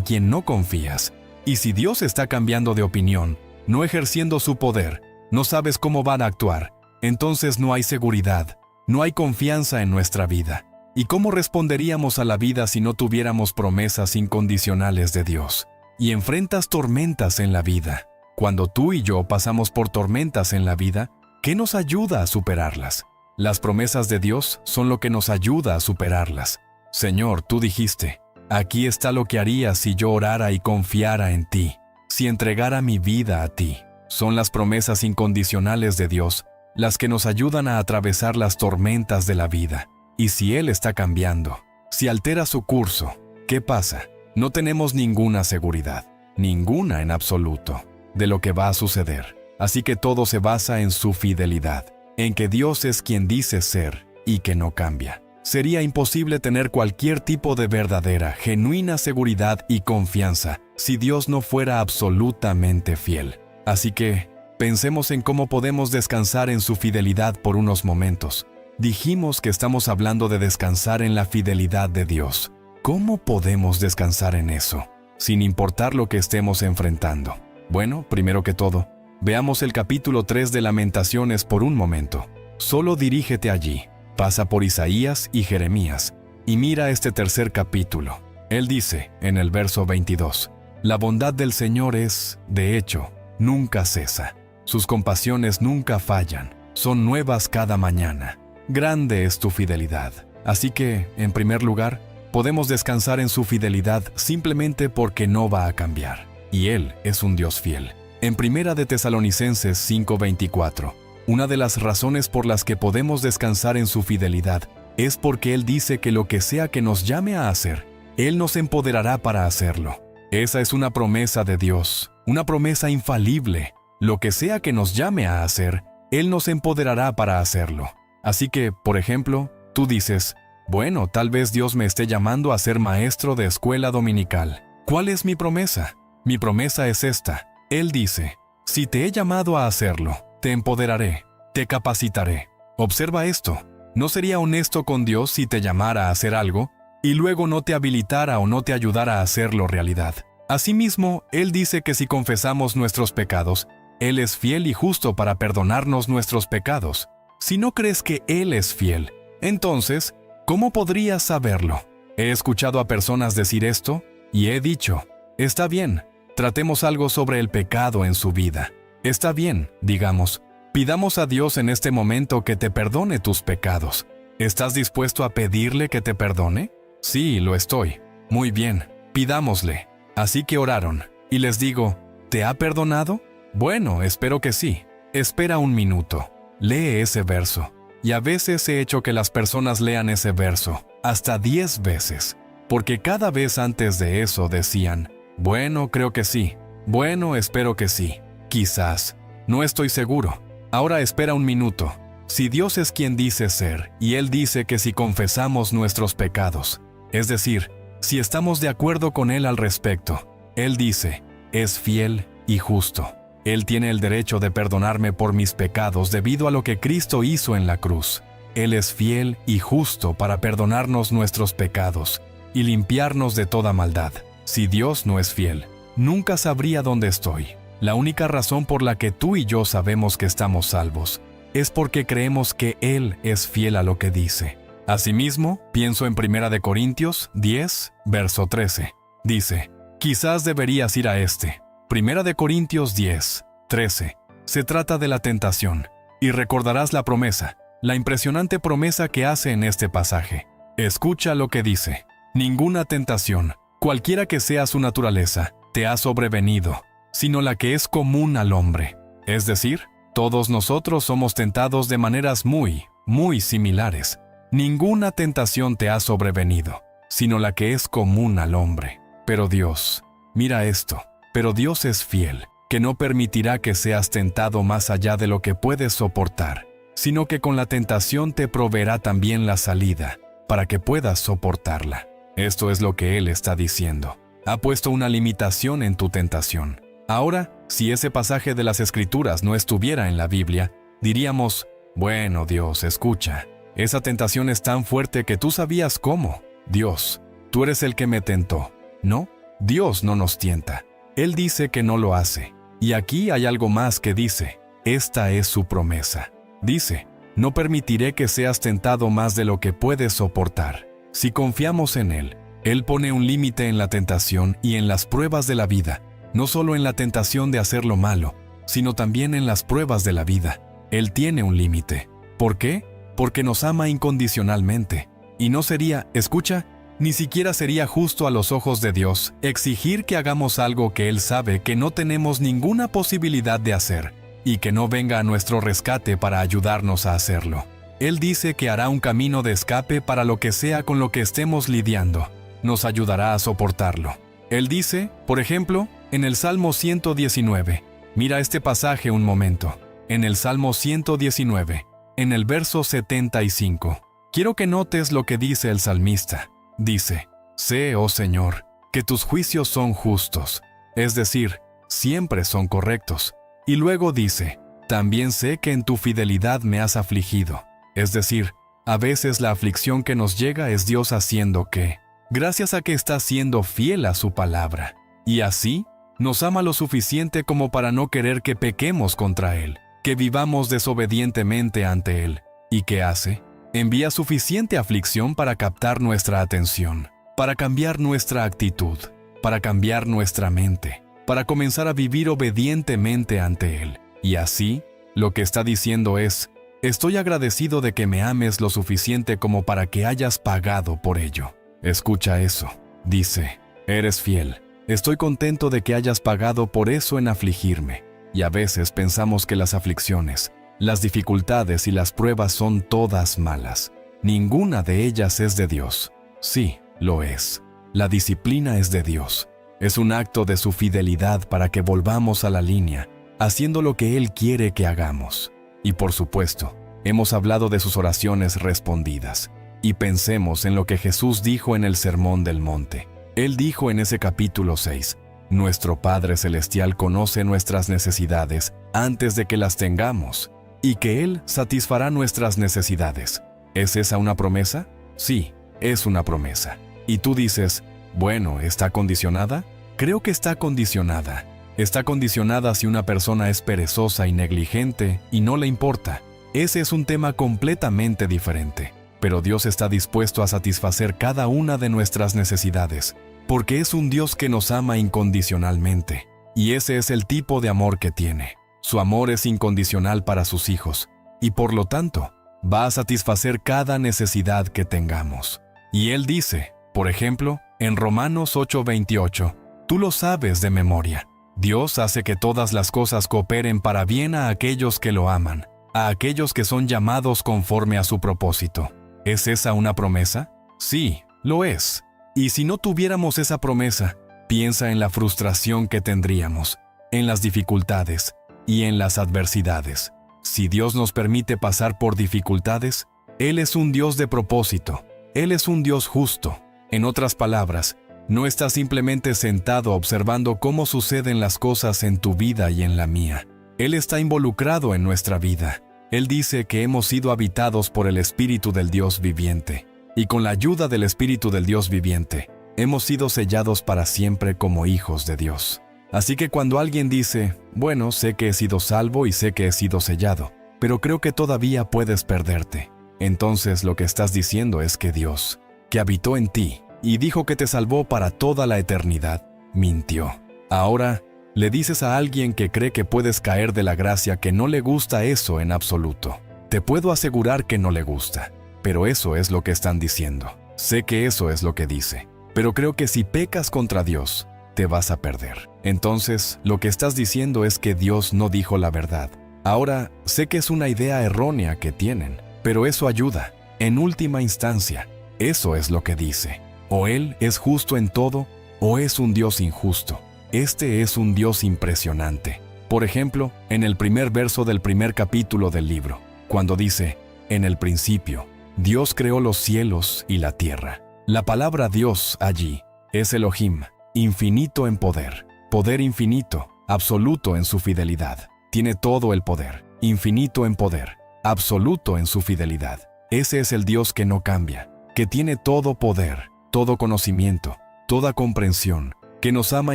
Speaker 1: quien no confías? Y si Dios está cambiando de opinión, no ejerciendo su poder, no sabes cómo van a actuar, entonces no hay seguridad, no hay confianza en nuestra vida. ¿Y cómo responderíamos a la vida si no tuviéramos promesas incondicionales de Dios? Y enfrentas tormentas en la vida. Cuando tú y yo pasamos por tormentas en la vida, ¿qué nos ayuda a superarlas? Las promesas de Dios son lo que nos ayuda a superarlas. Señor, tú dijiste, aquí está lo que haría si yo orara y confiara en ti, si entregara mi vida a ti. Son las promesas incondicionales de Dios las que nos ayudan a atravesar las tormentas de la vida. Y si Él está cambiando, si altera su curso, ¿qué pasa? No tenemos ninguna seguridad, ninguna en absoluto, de lo que va a suceder. Así que todo se basa en su fidelidad, en que Dios es quien dice ser y que no cambia. Sería imposible tener cualquier tipo de verdadera, genuina seguridad y confianza si Dios no fuera absolutamente fiel. Así que, pensemos en cómo podemos descansar en su fidelidad por unos momentos. Dijimos que estamos hablando de descansar en la fidelidad de Dios. ¿Cómo podemos descansar en eso, sin importar lo que estemos enfrentando? Bueno, primero que todo, veamos el capítulo 3 de Lamentaciones por un momento. Solo dirígete allí, pasa por Isaías y Jeremías, y mira este tercer capítulo. Él dice, en el verso 22, la bondad del Señor es, de hecho, nunca cesa. Sus compasión nunca fallan, son nuevas cada mañana. Grande es tu fidelidad. Así que, en primer lugar, podemos descansar en su fidelidad simplemente porque no va a cambiar. Y Él es un Dios fiel. En Primera de Tesalonicenses 5:24, una de las razones por las que podemos descansar en su fidelidad es porque Él dice que lo que sea que nos llame a hacer, Él nos empoderará para hacerlo. Esa es una promesa de Dios, una promesa infalible. Lo que sea que nos llame a hacer, Él nos empoderará para hacerlo. Así que, por ejemplo, tú dices, bueno, tal vez Dios me esté llamando a ser maestro de escuela dominical. ¿Cuál es mi promesa? Mi promesa es esta. Él dice, si te he llamado a hacerlo, te empoderaré, te capacitaré. Observa esto. ¿No sería honesto con Dios si te llamara a hacer algo y luego no te habilitara o no te ayudara a hacerlo realidad? Asimismo, Él dice que si confesamos nuestros pecados, Él es fiel y justo para perdonarnos nuestros pecados. Si no crees que Él es fiel, entonces, ¿cómo podrías saberlo? He escuchado a personas decir esto y he dicho, está bien, tratemos algo sobre el pecado en su vida. Está bien, digamos, pidamos a Dios en este momento que te perdone tus pecados. ¿Estás dispuesto a pedirle que te perdone? Sí, lo estoy. Muy bien, pidámosle. Así que oraron, y les digo, ¿te ha perdonado? Bueno, espero que sí. Espera un minuto. Lee ese verso. Y a veces he hecho que las personas lean ese verso, hasta 10 veces, porque cada vez antes de eso decían, bueno, creo que sí, bueno, espero que sí, quizás, no estoy seguro. Ahora espera un minuto. Si Dios es quien dice ser, y Él dice que si confesamos nuestros pecados, es decir, si estamos de acuerdo con Él al respecto, Él dice, es fiel y justo. Él tiene el derecho de perdonarme por mis pecados debido a lo que Cristo hizo en la cruz. Él es fiel y justo para perdonarnos nuestros pecados y limpiarnos de toda maldad. Si Dios no es fiel, nunca sabría dónde estoy. La única razón por la que tú y yo sabemos que estamos salvos es porque creemos que Él es fiel a lo que dice. Asimismo, pienso en 1 Corintios 10, verso 13. Dice, quizás deberías ir a este. 1 Corintios 10, 13. Se trata de la tentación, y recordarás la promesa, la impresionante promesa que hace en este pasaje. Escucha lo que dice. Ninguna tentación, cualquiera que sea su naturaleza, te ha sobrevenido, sino la que es común al hombre. Es decir, todos nosotros somos tentados de maneras muy similares. ninguna tentación te ha sobrevenido, sino la que es común al hombre. Pero Dios, mira esto, pero Dios es fiel, que no permitirá que seas tentado más allá de lo que puedes soportar, sino que con la tentación te proveerá también la salida, para que puedas soportarla. Esto es lo que Él está diciendo. Ha puesto una limitación en tu tentación. Ahora, si ese pasaje de las Escrituras no estuviera en la Biblia, diríamos, bueno, Dios, escucha, esa tentación es tan fuerte que tú sabías cómo. Dios, tú eres el que me tentó. No, Dios no nos tienta. Él dice que no lo hace. Y aquí hay algo más que dice, esta es su promesa. Dice, no permitiré que seas tentado más de lo que puedes soportar. Si confiamos en Él, Él pone un límite en la tentación y en las pruebas de la vida, no solo en la tentación de hacer lo malo, sino también en las pruebas de la vida. Él tiene un límite. ¿Por qué? Porque nos ama incondicionalmente. Y no sería, escucha, ni siquiera sería justo a los ojos de Dios exigir que hagamos algo que Él sabe que no tenemos ninguna posibilidad de hacer y que no venga a nuestro rescate para ayudarnos a hacerlo. Él dice que hará un camino de escape para lo que sea con lo que estemos lidiando. Nos ayudará a soportarlo. Él dice, por ejemplo, en el Salmo 119, mira este pasaje un momento, en el Salmo 119, en el verso 75. Quiero que notes lo que dice el salmista. Dice, sé, oh Señor, que tus juicios son justos, es decir, siempre son correctos. Y luego dice, también sé que en tu fidelidad me has afligido, es decir, a veces la aflicción que nos llega es Dios haciendo que, gracias a que está siendo fiel a su palabra, y así, nos ama lo suficiente como para no querer que pequemos contra Él, que vivamos desobedientemente ante Él. ¿Y qué hace? Envía suficiente aflicción para captar nuestra atención, para cambiar nuestra actitud, para cambiar nuestra mente, para comenzar a vivir obedientemente ante Él. Y así, lo que está diciendo es, estoy agradecido de que me ames lo suficiente como para que hayas pagado por ello. Escucha eso. Dice, eres fiel. Estoy contento de que hayas pagado por eso en afligirme. Y a veces pensamos que las aflicciones, las dificultades y las pruebas son todas malas. Ninguna de ellas es de Dios. Sí, lo es. La disciplina es de Dios. Es un acto de su fidelidad para que volvamos a la línea, haciendo lo que Él quiere que hagamos. Y por supuesto, hemos hablado de sus oraciones respondidas. Y pensemos en lo que Jesús dijo en el Sermón del Monte. Él dijo en ese capítulo 6, nuestro Padre Celestial conoce nuestras necesidades antes de que las tengamos, y que Él satisfará nuestras necesidades. ¿Es esa una promesa? Sí, es una promesa. Y tú dices, bueno, ¿está condicionada? Creo que está condicionada. Está condicionada si una persona es perezosa y negligente y no le importa. Ese es un tema completamente diferente. Pero Dios está dispuesto a satisfacer cada una de nuestras necesidades, porque es un Dios que nos ama incondicionalmente. Y ese es el tipo de amor que tiene. Su amor es incondicional para sus hijos, y por lo tanto, va a satisfacer cada necesidad que tengamos. Y Él dice, por ejemplo, en Romanos 8:28, tú lo sabes de memoria. Dios hace que todas las cosas cooperen para bien a aquellos que lo aman, a aquellos que son llamados conforme a su propósito. ¿Es esa una promesa? Sí, lo es. Y si no tuviéramos esa promesa, piensa en la frustración que tendríamos, en las dificultades y en las adversidades. Si Dios nos permite pasar por dificultades, Él es un Dios de propósito. Él es un Dios justo. En otras palabras, no está simplemente sentado observando cómo suceden las cosas en tu vida y en la mía. Él está involucrado en nuestra vida. Él dice que hemos sido habitados por el Espíritu del Dios viviente. Y con la ayuda del Espíritu del Dios viviente, hemos sido sellados para siempre como hijos de Dios. Así que cuando alguien dice, bueno, sé que he sido salvo y sé que he sido sellado, pero creo que todavía puedes perderte, entonces lo que estás diciendo es que Dios, que habitó en ti y dijo que te salvó para toda la eternidad, mintió. Ahora, le dices a alguien que cree que puedes caer de la gracia que no le gusta eso en absoluto. Te puedo asegurar que no le gusta, pero eso es lo que están diciendo. Sé que eso es lo que dice, pero creo que si pecas contra Dios, te vas a perder. Entonces, lo que estás diciendo es que Dios no dijo la verdad. Ahora, sé que es una idea errónea que tienen, pero eso ayuda. En última instancia, eso es lo que dice. O Él es justo en todo, o es un Dios injusto. Este es un Dios impresionante. Por ejemplo, en el primer verso del primer capítulo del libro, cuando dice, en el principio, Dios creó los cielos y la tierra. La palabra Dios allí es Elohim, infinito en poder, poder infinito, absoluto en su fidelidad. Tiene todo el poder, infinito en poder, absoluto en su fidelidad. Ese es el Dios que no cambia, que tiene todo poder, todo conocimiento, toda comprensión, que nos ama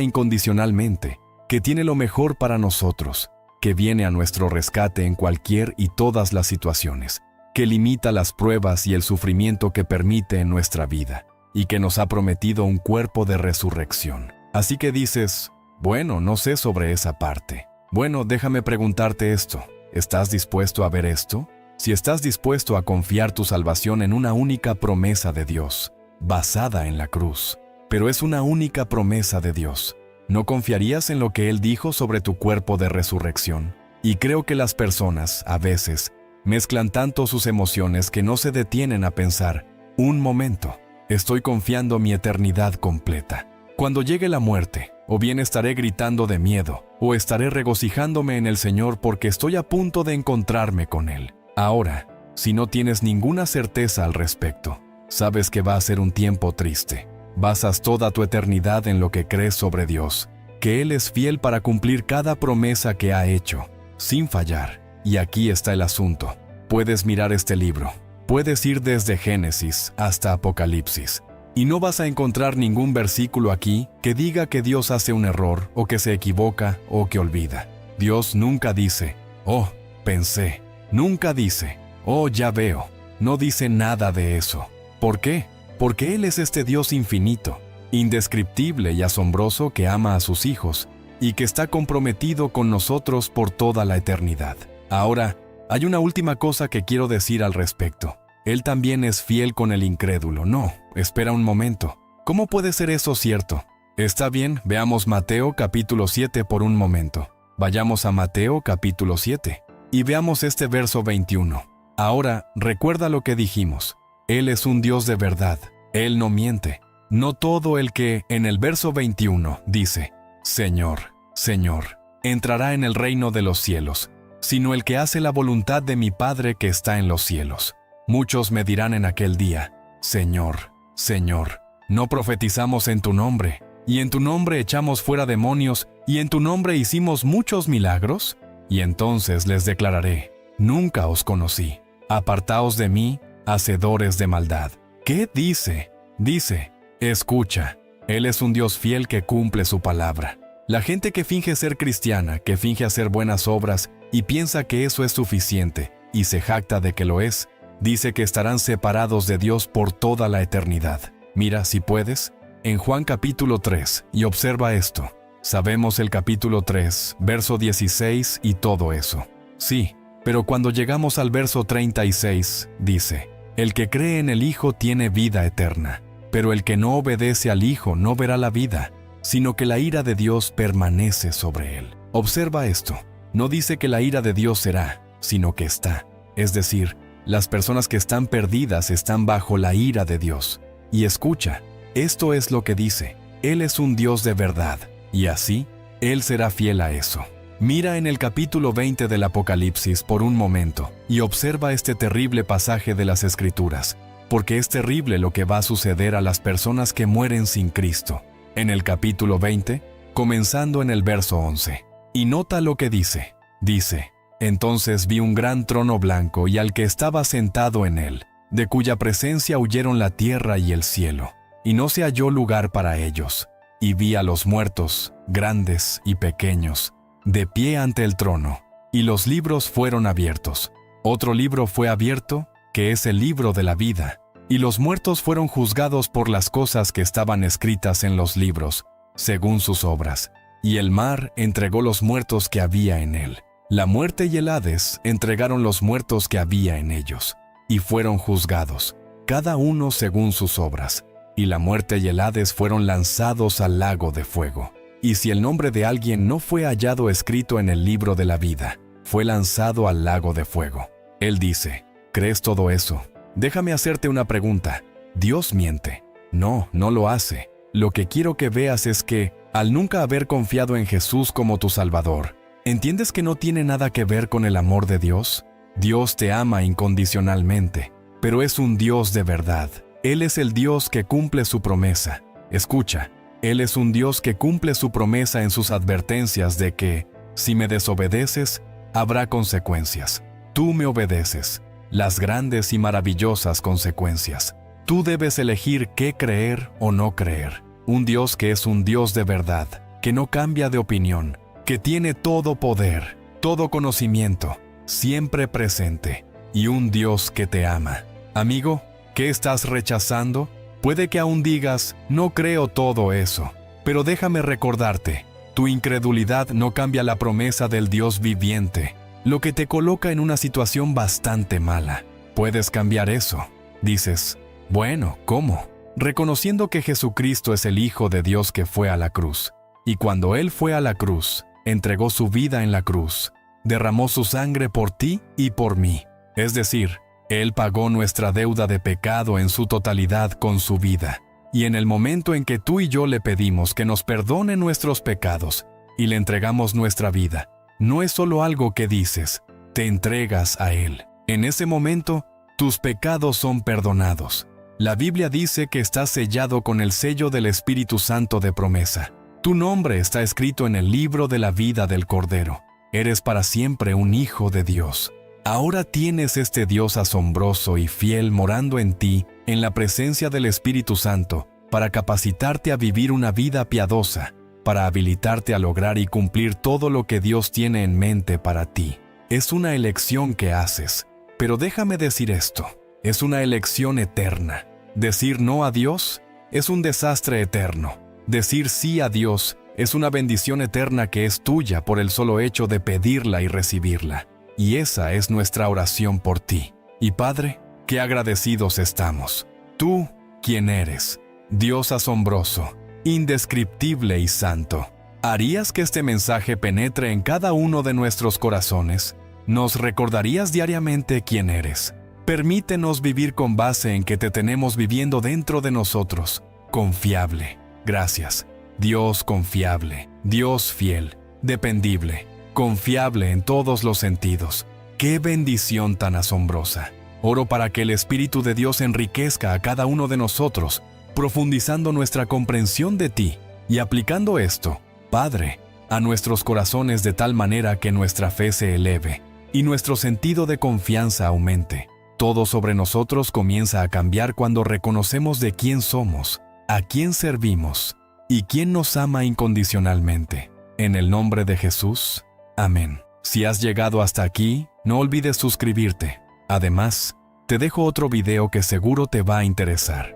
Speaker 1: incondicionalmente, que tiene lo mejor para nosotros, que viene a nuestro rescate en cualquier y todas las situaciones, que limita las pruebas y el sufrimiento que permite en nuestra vida, y que nos ha prometido un cuerpo de resurrección. Así que dices, bueno, no sé sobre esa parte. Bueno, déjame preguntarte esto. ¿Estás dispuesto a ver esto? Si estás dispuesto a confiar tu salvación en una única promesa de Dios, basada en la cruz, pero es una única promesa de Dios, ¿no confiarías en lo que Él dijo sobre tu cuerpo de resurrección? Y creo que las personas, a veces, mezclan tanto sus emociones que no se detienen a pensar, un momento, estoy confiando mi eternidad completa. Cuando llegue la muerte, o bien estaré gritando de miedo, o estaré regocijándome en el Señor porque estoy a punto de encontrarme con Él. Ahora, si no tienes ninguna certeza al respecto, sabes que va a ser un tiempo triste. Basas toda tu eternidad en lo que crees sobre Dios, que Él es fiel para cumplir cada promesa que ha hecho, sin fallar. Y aquí está el asunto. Puedes mirar este libro. Puedes ir desde Génesis hasta Apocalipsis. Y no vas a encontrar ningún versículo aquí que diga que Dios hace un error, o que se equivoca, o que olvida. Dios nunca dice, oh, pensé. Nunca dice, oh, ya veo. No dice nada de eso. ¿Por qué? Porque Él es este Dios infinito, indescriptible y asombroso que ama a sus hijos y que está comprometido con nosotros por toda la eternidad. Ahora, hay una última cosa que quiero decir al respecto. Él también es fiel con el incrédulo. No, espera un momento. ¿Cómo puede ser eso cierto? Está bien, veamos Mateo capítulo 7 por un momento. Vayamos a Mateo capítulo 7 y veamos este verso 21. Ahora, recuerda lo que dijimos. Él es un Dios de verdad. Él no miente. No todo el que, en el verso 21, dice, Señor, Señor, entrará en el reino de los cielos, sino el que hace la voluntad de mi Padre que está en los cielos. Muchos me dirán en aquel día, Señor, Señor, ¿no profetizamos en tu nombre? ¿Y en tu nombre echamos fuera demonios? ¿Y en tu nombre hicimos muchos milagros? Y entonces les declararé, nunca os conocí. Apartaos de mí, hacedores de maldad. ¿Qué dice? Dice, escucha, Él es un Dios fiel que cumple su palabra. La gente que finge ser cristiana, que finge hacer buenas obras y piensa que eso es suficiente y se jacta de que lo es, dice que estarán separados de Dios por toda la eternidad. Mira, si puedes, en Juan capítulo 3 y observa esto. Sabemos el capítulo 3, verso 16 y todo eso. Sí, pero cuando llegamos al verso 36, dice, el que cree en el Hijo tiene vida eterna, pero el que no obedece al Hijo no verá la vida, sino que la ira de Dios permanece sobre él. Observa esto, no dice que la ira de Dios será, sino que está. Es decir, las personas que están perdidas están bajo la ira de Dios. Y escucha, esto es lo que dice, Él es un Dios de verdad, y así, Él será fiel a eso. Mira en el capítulo 20 del Apocalipsis por un momento y observa este terrible pasaje de las Escrituras, porque es terrible lo que va a suceder a las personas que mueren sin Cristo. En el capítulo 20, comenzando en el verso 11. Y nota lo que dice. Dice, entonces vi un gran trono blanco y al que estaba sentado en él, de cuya presencia huyeron la tierra y el cielo, y no se halló lugar para ellos. Y vi a los muertos, grandes y pequeños, de pie ante el trono, y los libros fueron abiertos. Otro libro fue abierto, que es el libro de la vida, y los muertos fueron juzgados por las cosas que estaban escritas en los libros, según sus obras. Y el mar entregó los muertos que había en él. La muerte y el Hades entregaron los muertos que había en ellos, y fueron juzgados, cada uno según sus obras. Y la muerte y el Hades fueron lanzados al lago de fuego. Y si el nombre de alguien no fue hallado escrito en el libro de la vida, fue lanzado al lago de fuego. Él dice, ¿crees todo eso? déjame hacerte una pregunta. ¿Dios miente? No, no lo hace. Lo que quiero que veas es que, al nunca haber confiado en Jesús como tu Salvador, ¿entiendes que no tiene nada que ver con el amor de Dios? Dios te ama incondicionalmente, pero es un Dios de verdad. Él es el Dios que cumple su promesa. Escucha, Él es un Dios que cumple su promesa en sus advertencias de que, si me desobedeces, habrá consecuencias. Tú me obedeces, las grandes y maravillosas consecuencias. Tú debes elegir qué creer o no creer. Un Dios que es un Dios de verdad, que no cambia de opinión, que tiene todo poder, todo conocimiento, siempre presente, y un Dios que te ama. Amigo, ¿qué estás rechazando? Puede que aún digas, no creo todo eso, pero déjame recordarte, tu incredulidad no cambia la promesa del Dios viviente, lo que te coloca en una situación bastante mala. Puedes cambiar eso. Dices, bueno, ¿cómo? Reconociendo que Jesucristo es el Hijo de Dios que fue a la cruz. Y cuando Él fue a la cruz, entregó su vida en la cruz, derramó su sangre por ti y por mí. Es decir, Él pagó nuestra deuda de pecado en su totalidad con su vida. Y en el momento en que tú y yo le pedimos que nos perdone nuestros pecados y le entregamos nuestra vida, no es solo algo que dices, te entregas a Él. En ese momento, tus pecados son perdonados. La Biblia dice que estás sellado con el sello del Espíritu Santo de promesa. Tu nombre está escrito en el libro de la vida del Cordero. Eres para siempre un hijo de Dios. Ahora tienes este Dios asombroso y fiel morando en ti, en la presencia del Espíritu Santo, para capacitarte a vivir una vida piadosa, para habilitarte a lograr y cumplir todo lo que Dios tiene en mente para ti. Es una elección que haces, pero déjame decir esto. Es una elección eterna. Decir no a Dios es un desastre eterno. Decir sí a Dios es una bendición eterna que es tuya por el solo hecho de pedirla y recibirla. Y esa es nuestra oración por ti. Y Padre, qué agradecidos estamos. Tú, quien eres, Dios asombroso, indescriptible y santo. ¿Harías que este mensaje penetre en cada uno de nuestros corazones? ¿Nos recordarías diariamente quién eres? Permítenos vivir con base en que te tenemos viviendo dentro de nosotros. Confiable. Gracias. Dios confiable. Dios fiel. Dependible. Confiable en todos los sentidos. ¡Qué bendición tan asombrosa! Oro para que el Espíritu de Dios enriquezca a cada uno de nosotros, profundizando nuestra comprensión de ti y aplicando esto, Padre, a nuestros corazones de tal manera que nuestra fe se eleve y nuestro sentido de confianza aumente. Todo sobre nosotros comienza a cambiar cuando reconocemos de quién somos, a quién servimos y quién nos ama incondicionalmente. En el nombre de Jesús, amén. Si has llegado hasta aquí, no olvides suscribirte. Además, te dejo otro video que seguro te va a interesar.